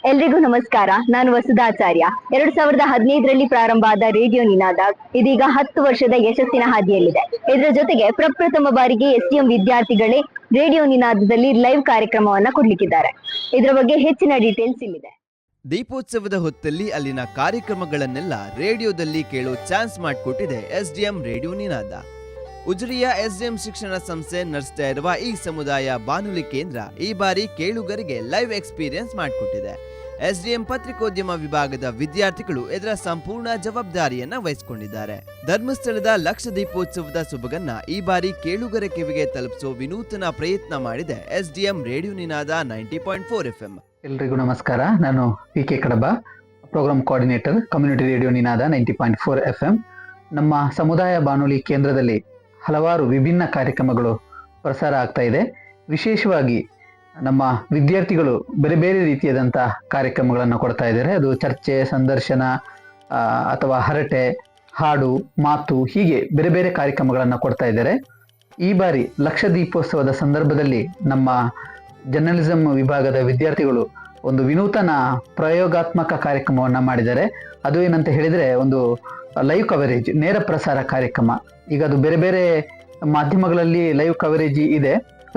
ಎಲ್ರಿಗೂ ನಮಸ್ಕಾರ. ನಾನು ವಸುಧಾಚಾರ್ಯ. 2015ರಲ್ಲಿ ಪ್ರಾರಂಭ ಆದ ರೇಡಿಯೋ ನಿನಾದ ಇದೀಗ 10 ವರ್ಷದ ಯಶಸ್ಸಿನ ಹಾದಿಯಲ್ಲಿದೆ. ಇದರ ಜೊತೆಗೆ ಪ್ರಪ್ರಥಮ ಬಾರಿಗೆ ಎಸ್ಡಿಎಂ ವಿದ್ಯಾರ್ಥಿಗಳೇ ರೇಡಿಯೋ ನಿನಾದದಲ್ಲಿ ಲೈವ್ ಕಾರ್ಯಕ್ರಮವನ್ನ ಕೊಡ್ಲಿಕ್ಕಿದ್ದಾರೆ. ಇದರ ಬಗ್ಗೆ ಹೆಚ್ಚಿನ ಡೀಟೇಲ್ಸ್ ಇಲ್ಲಿದೆ. ದೀಪೋತ್ಸವದ ಹೊತ್ತಲ್ಲಿ ಅಲ್ಲಿನ ಕಾರ್ಯಕ್ರಮಗಳನ್ನೆಲ್ಲ ರೇಡಿಯೋದಲ್ಲಿ ಕೇಳೋ ಚಾನ್ಸ್ ಮಾಡಿಕೊಟ್ಟಿದೆ ಎಸ್ಡಿಎಂ ರೇಡಿಯೋ ನಿನಾದ. ಉಜಿರೆಯ ಎಸ್ಡಿಎಂ ಶಿಕ್ಷಣ ಸಂಸ್ಥೆ ನಡೆಸ್ತಾ ಇರುವ ಈ ಸಮುದಾಯ ಬಾನುಲಿ ಕೇಂದ್ರ ಈ ಬಾರಿ ಕೇಳುಗರಿಗೆ ಲೈವ್ ಎಕ್ಸ್ಪೀರಿಯನ್ಸ್ ಮಾಡಿಕೊಟ್ಟಿದೆ. ಎಸ್ಡಿಎಂ ಪತ್ರಿಕೋದ್ಯಮ ವಿಭಾಗದ ವಿದ್ಯಾರ್ಥಿಗಳು ಇದರ ಸಂಪೂರ್ಣ ಜವಾಬ್ದಾರಿಯನ್ನ ವಹಿಸಿಕೊಂಡಿದ್ದಾರೆ. ಧರ್ಮಸ್ಥಳದ ಲಕ್ಷ ದೀಪೋತ್ಸವದ ಸೊಬಗನ್ನ ಈ ಬಾರಿ ಕೇಳುಗರ ಕಿವಿಗೆ ತಲುಪಿಸೋ ವಿನೂತನ ಪ್ರಯತ್ನ ಮಾಡಿದೆ ಎಸ್ಡಿಎಂ ರೇಡಿಯೋ ನಿನಾದ 90.4 FM. ಎಲ್ರಿಗೂ ನಮಸ್ಕಾರ. ನಾನು PK ಕಡಬ, ಪ್ರೋಗ್ರಾಮ್ ಕೋಆರ್ಡಿನೇಟರ್, ಕಮ್ಯುನಿಟಿ ರೇಡಿಯೋ ನಿನಾದ 90.4 FM. ನಮ್ಮ ಸಮುದಾಯ ಬಾನುಲಿ ಕೇಂದ್ರದಲ್ಲಿ ಹಲವಾರು ವಿಭಿನ್ನ ಕಾರ್ಯಕ್ರಮಗಳು ಪ್ರಸಾರ ಆಗ್ತಾ ಇದೆ. ವಿಶೇಷವಾಗಿ ನಮ್ಮ ವಿದ್ಯಾರ್ಥಿಗಳು ಬೇರೆ ಬೇರೆ ರೀತಿಯಾದಂಥ ಕಾರ್ಯಕ್ರಮಗಳನ್ನು ಕೊಡ್ತಾ ಇದ್ದಾರೆ. ಅದು ಚರ್ಚೆ, ಸಂದರ್ಶನ ಅಥವಾ ಹರಟೆ, ಹಾಡು, ಮಾತು, ಹೀಗೆ ಬೇರೆ ಬೇರೆ ಕಾರ್ಯಕ್ರಮಗಳನ್ನು ಕೊಡ್ತಾ ಇದ್ದಾರೆ. ಈ ಬಾರಿ ಲಕ್ಷ ದೀಪೋತ್ಸವದ ಸಂದರ್ಭದಲ್ಲಿ ನಮ್ಮ ಜರ್ನಲಿಸಂ ವಿಭಾಗದ ವಿದ್ಯಾರ್ಥಿಗಳು ಒಂದು ವಿನೂತನ ಪ್ರಯೋಗಾತ್ಮಕ ಕಾರ್ಯಕ್ರಮವನ್ನು ಮಾಡಿದ್ದಾರೆ. ಅದು ಏನಂತ ಹೇಳಿದರೆ ಒಂದು ಲೈವ್ ಕವರೇಜ್, ನೇರ ಪ್ರಸಾರ ಕಾರ್ಯಕ್ರಮ. ಈಗ ಅದು ಬೇರೆ ಬೇರೆ ಮಾಧ್ಯಮಗಳಲ್ಲಿ ಲೈವ್ ಕವರೇಜ್ ಇದೆ,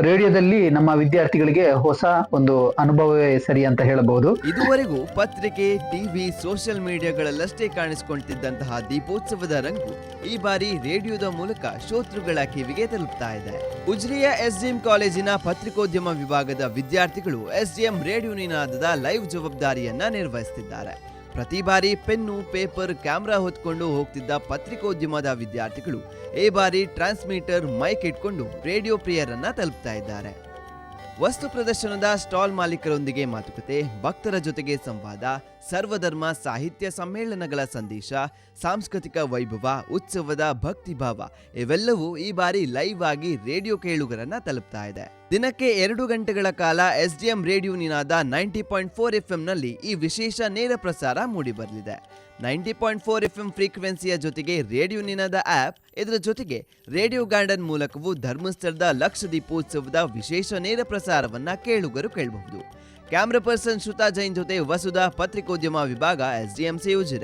ರೇಡಿಯೋದಲ್ಲಿ ನಮ್ಮ ವಿದ್ಯಾರ್ಥಿಗಳಿಗೆ ಹೊಸ ಒಂದು ಅನುಭವವೇ ಸರಿ ಅಂತ ಹೇಳಬಹುದು. ಇದುವರೆಗೂ ಪತ್ರಿಕೆ, ಟಿವಿ, ಸೋಷಿಯಲ್ ಮೀಡಿಯಾಗಳಲ್ಲಷ್ಟೇ ಕಾಣಿಸಿಕೊಳ್ತಿದ್ದಂತಹ ದೀಪೋತ್ಸವದ ರಂಗು ಈ ಬಾರಿ ರೇಡಿಯೋದ ಮೂಲಕ ಶ್ರೋತೃಗಳ ಕಿವಿಗೆ ತಲುಪ್ತಾ ಇದೆ. ಉಜಿರೆಯ ಎಸ್ಡಿಎಂ ಕಾಲೇಜಿನ ಪತ್ರಿಕೋದ್ಯಮ ವಿಭಾಗದ ವಿದ್ಯಾರ್ಥಿಗಳು ಎಸ್ಡಿಎಂ ರೇಡಿಯೋ ನಿನಾದದ ಲೈವ್ ಜವಾಬ್ದಾರಿಯನ್ನ ನಿರ್ವಹಿಸುತ್ತಿದ್ದಾರೆ. ಪ್ರತಿ ಬಾರಿ ಪೆನ್ನು, ಪೇಪರ್, ಕ್ಯಾಮ್ರಾ ಹೊತ್ಕೊಂಡು ಹೋಗ್ತಿದ್ದ ಪತ್ರಿಕೋದ್ಯಮದ ವಿದ್ಯಾರ್ಥಿಗಳು ಈ ಬಾರಿ ಟ್ರಾನ್ಸ್ಮಿಟರ್, ಮೈಕ್ ಇಟ್ಕೊಂಡು ರೇಡಿಯೋ ಪ್ರಿಯರನ್ನ ತಲುಪ್ತಾ ಇದ್ದಾರೆ. ವಸ್ತು ಪ್ರದರ್ಶನದ ಸ್ಟಾಲ್ ಮಾಲೀಕರೊಂದಿಗೆ ಮಾತುಕತೆ, ಭಕ್ತರ ಜೊತೆಗೆ ಸಂವಾದ, ಸರ್ವಧರ್ಮ ಸಾಹಿತ್ಯ ಸಮ್ಮೇಳನಗಳ ಸಂದೇಶ, ಸಾಂಸ್ಕೃತಿಕ ವೈಭವ, ಉತ್ಸವದ ಭಕ್ತಿಭಾವ ಇವೆಲ್ಲವೂ ಈ ಬಾರಿ ಲೈವ್ ಆಗಿ ರೇಡಿಯೋ ಕೇಳುಗರನ್ನ ತಲುಪ್ತಾ ಇದೆ. ದಿನಕ್ಕೆ 2 ಗಂಟೆಗಳ ಕಾಲ ಎಸ್ಡಿಎಂ ರೇಡಿಯೋ ನಿನಾದ 90.4 FM ನಲ್ಲಿ ಈ ವಿಶೇಷ ನೇರ ಪ್ರಸಾರ ಮೂಡಿಬರಲಿದೆ. 90.4 FM ಫ್ರೀಕ್ವೆನ್ಸಿಯ ಜೊತೆಗೆ ರೇಡಿಯೋ ನಿನಾದ ಆಪ್, ಇದರ ಜೊತೆಗೆ ರೇಡಿಯೋ ಗಾರ್ಡನ್ ಮೂಲಕವೂ ಧರ್ಮಸ್ಥಳದ ಲಕ್ಷ ದೀಪೋತ್ಸವದ ವಿಶೇಷ ನೇರ ಪ್ರಸಾರವನ್ನ ಕೇಳುಗರು ಕೇಳಬಹುದು. ಕ್ಯಾಮ್ರಾ ಪರ್ಸನ್ ಶ್ರುತಾ ಜೈನ್ ಜೊತೆ ವಸುಧಾ, ಪತ್ರಿಕೋದ್ಯಮ ವಿಭಾಗ, SDMC ಉಜಿರೆ.